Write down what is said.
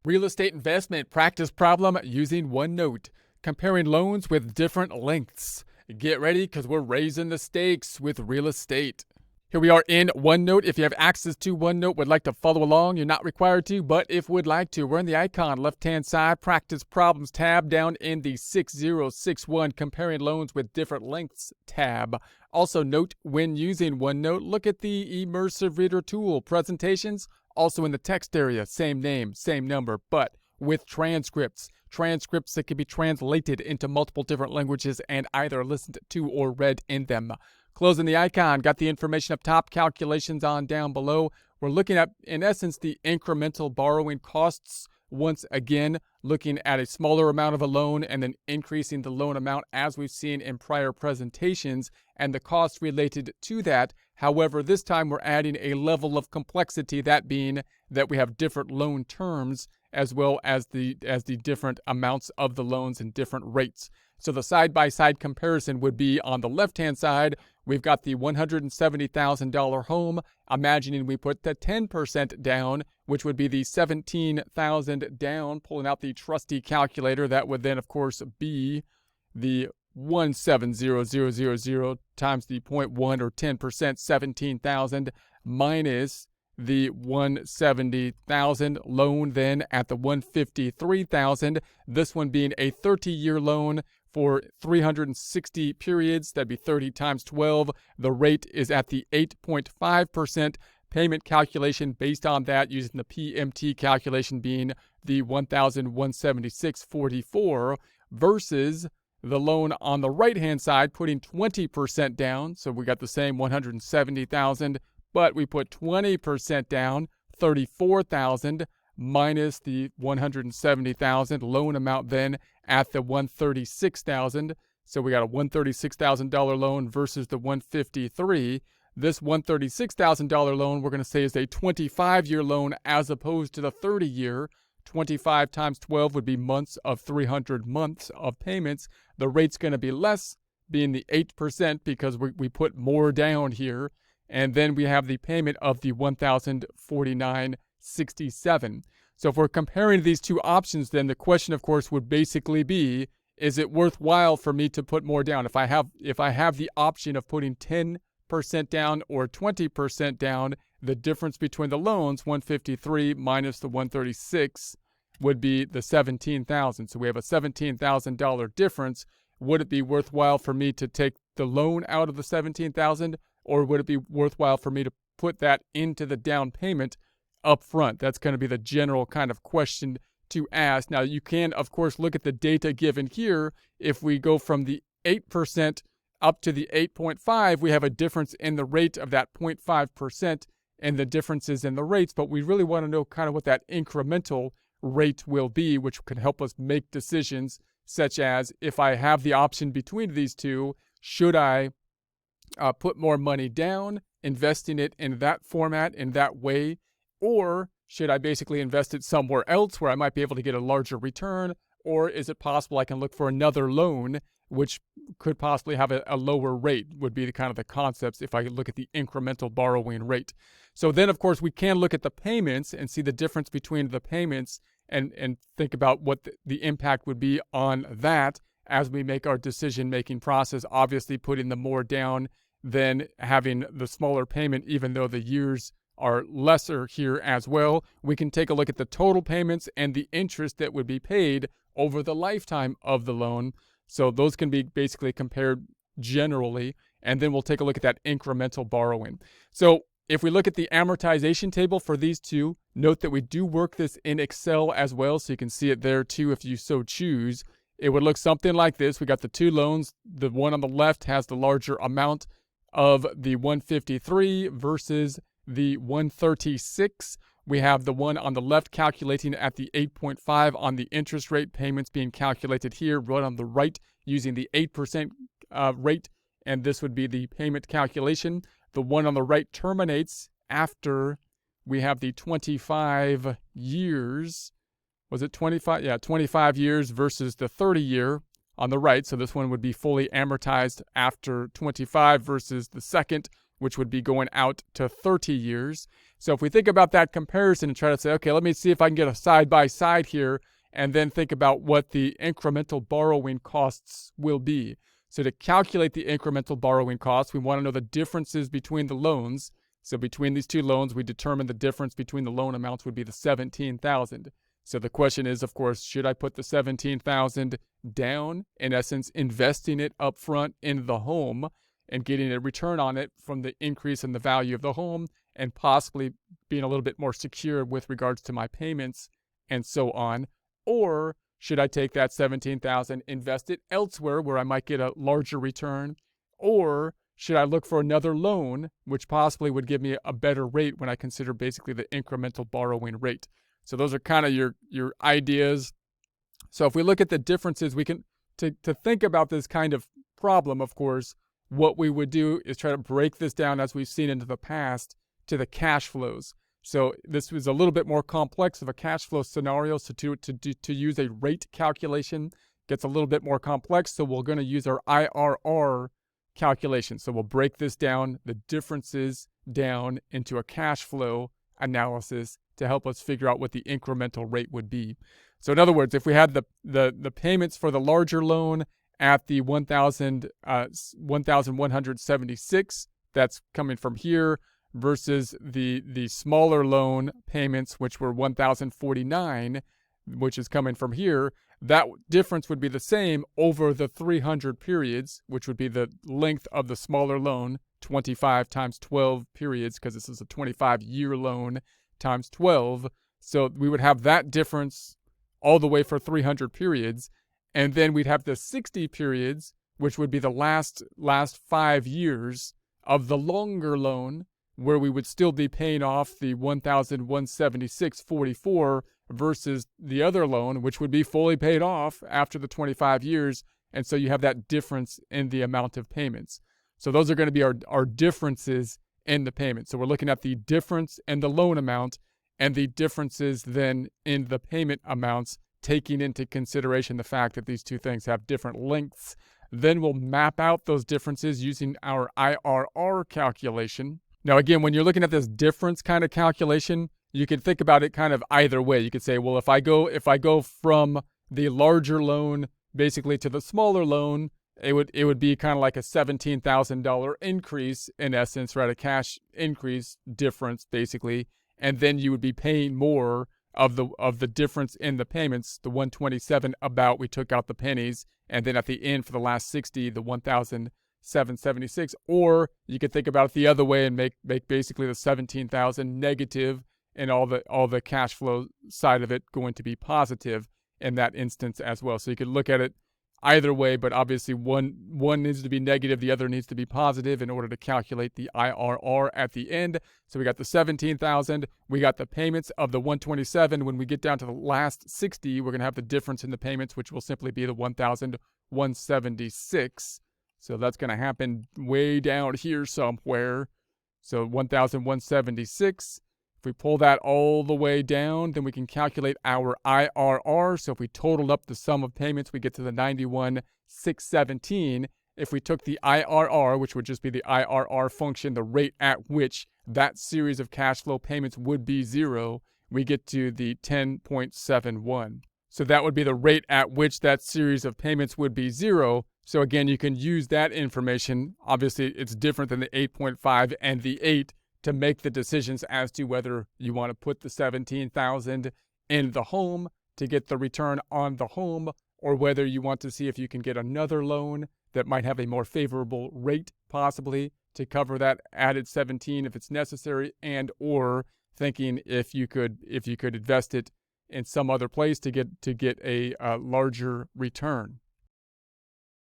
Real estate investment practice problem using OneNote. Comparing loans with different lengths. Get ready because we're raising the stakes with real estate. Here we are in OneNote. If you have access to OneNote, would like to follow along, you're not required to, but if would like to, we're in the icon left-hand side, Practice Problems tab, down in the 6061 Comparing Loans with Different Lengths tab. Also note, when using OneNote, look at the Immersive Reader tool. Presentations, also in the text area, same name, same number, but with transcripts. Transcripts that can be translated into multiple different languages and either listened to or read in them. Closing the icon, got the information up top, calculations on down below. We're looking at, in essence, the incremental borrowing costs. Once again, looking at a smaller amount of a loan and then increasing the loan amount as we've seen in prior presentations and the costs related to that. However, this time we're adding a level of complexity, that being that we have different loan terms as well as the different amounts of the loans and different rates. So the side-by-side comparison would be on the left-hand side, we've got the $170,000 home, imagining we put the 10% down, which would be the $17,000 down, pulling out the trusty calculator. That would then, of course, be the 170,000 times the 0.1 or 10%, 17,000 minus the 170,000 loan then at the 153,000. This one being a 30-year loan for 360 periods. That'd be 30 times 12. The rate is at the 8.5% payment calculation based on that, using the PMT calculation being the 1,176.44 versus the loan on the right-hand side putting 20% down. So we got the same 170,000, but we put 20% down, 34,000 minus the 170,000 loan amount then at the 136,000. So we got a $136,000 loan versus the 153. This $136,000 loan we're going to say is a 25-year loan as opposed to the 30-year. 25 times 12 would be months of 300 months of payments. The rate's going to be less, being the 8% because we put more down here. And then we have the payment of the $1,049.67. So if we're comparing these two options, then the question, of course, would basically be, is it worthwhile for me to put more down? If I have the option of putting 10% down or 20% down, the difference between the loans, 153 minus the 136, would be the 17,000. So we have a $17,000 difference. Would it be worthwhile for me to take the loan out of the 17,000? Or would it be worthwhile for me to put that into the down payment up front? That's going to be the general kind of question to ask. Now, you can, of course, look at the data given here. If we go from the 8% up to the 8.5, we have a difference in the rate of that 0.5% and the differences in the rates. But we really want to know kind of what that incremental rate will be, which could help us make decisions such as, if I have the option between these two, should I put more money down, investing it in that format, in that way, or should I basically invest it somewhere else where I might be able to get a larger return, or is it possible I can look for another loan which could possibly have a lower rate, would be the kind of the concepts if I look at the incremental borrowing rate. So then, of course, we can look at the payments and see the difference between the payments and think about what the impact would be on that as we make our decision-making process, obviously putting the more down than having the smaller payment, even though the years are lesser here as well. We can take a look at the total payments and the interest that would be paid over the lifetime of the loan. So those can be basically compared generally, and then we'll take a look at that incremental borrowing. So if we look at the amortization table for these two, note that we do work this in Excel as well, so you can see it there too if you so choose. It would look something like this. We got the two loans. The one on the left has the larger amount of the 153 versus the 136. We have the one on the left calculating at the 8.5 on the interest rate, payments being calculated here, right on the right using the 8% rate, and this would be the payment calculation. The one on the right terminates after we have the 25 years. Was it 25? Yeah, 25 years versus the 30-year on the right. So this one would be fully amortized after 25 versus the second, which would be going out to 30 years. So if we think about that comparison and try to say, okay, let me see if I can get a side-by-side here, and then think about what the incremental borrowing costs will be. So to calculate the incremental borrowing costs, we want to know the differences between the loans. So between these two loans, we determine the difference between the loan amounts would be the $17,000. So the question is, of course, should I put the $17,000 down, in essence, investing it up front in the home and getting a return on it from the increase in the value of the home, and possibly being a little bit more secure with regards to my payments and so on? Or should I take that $17,000, invest it elsewhere where I might get a larger return? Or should I look for another loan, which possibly would give me a better rate when I consider basically the incremental borrowing rate? So those are kind of your ideas. So if we look at the differences, we can, to think about this kind of problem, of course, what we would do is try to break this down, as we've seen into the past, to the cash flows. So this was a little bit more complex of a cash flow scenario. So to use a rate calculation gets a little bit more complex. So we're going to use our IRR calculation. So we'll break this down, the differences down, into a cash flow analysis to help us figure out what the incremental rate would be. So in other words, if we had the payments for the larger loan at the 1,176, that's coming from here, versus the smaller loan payments, which were 1,049, which is coming from here, that difference would be the same over the 300 periods, which would be the length of the smaller loan, 25 times 12 periods, because this is a 25-year loan, times 12. So we would have that difference all the way for 300 periods. And then we'd have the 60 periods, which would be the last 5 years of the longer loan, where we would still be paying off the 1,176.44 versus the other loan, which would be fully paid off after the 25 years. And so you have that difference in the amount of payments. So those are going to be our differences in the payment. So we're looking at the difference in the loan amount and the differences then in the payment amounts, taking into consideration the fact that these two things have different lengths. Then we'll map out those differences using our IRR calculation. Now, again, when you're looking at this difference kind of calculation, you can think about it kind of either way. You could say, well, if I go from the larger loan basically to the smaller loan, it would be kind of like a $17,000 increase in essence, right? A cash increase difference basically, and then you would be paying more of the difference in the payments, the 127 about, we took out the pennies, and then at the end for the last 60, the 1,776. Or you could think about it the other way and make basically the 17,000 negative, and all the cash flow side of it going to be positive in that instance as well. So you could look at it either way, but obviously one needs to be negative, the other needs to be positive in order to calculate the IRR at the end. So we got the 17,000, we got the payments of the 127. When we get down to the last 60, we're going to have the difference in the payments, which will simply be the 1,176. So that's going to happen way down here somewhere. So 1,176. If we pull that all the way down, then we can calculate our IRR. So if we totaled up the sum of payments, we get to the 91,617. If we took the IRR, which would just be the IRR function, the rate at which that series of cash flow payments would be zero, we get to the 10.71. So that would be the rate at which that series of payments would be zero. So again, you can use that information. Obviously, it's different than the 8.5 and the 8 to make the decisions as to whether you want to put the 17,000 in the home to get the return on the home, or whether you want to see if you can get another loan that might have a more favorable rate possibly to cover that added 17 if it's necessary, and or thinking if you could invest it in some other place to get a larger return.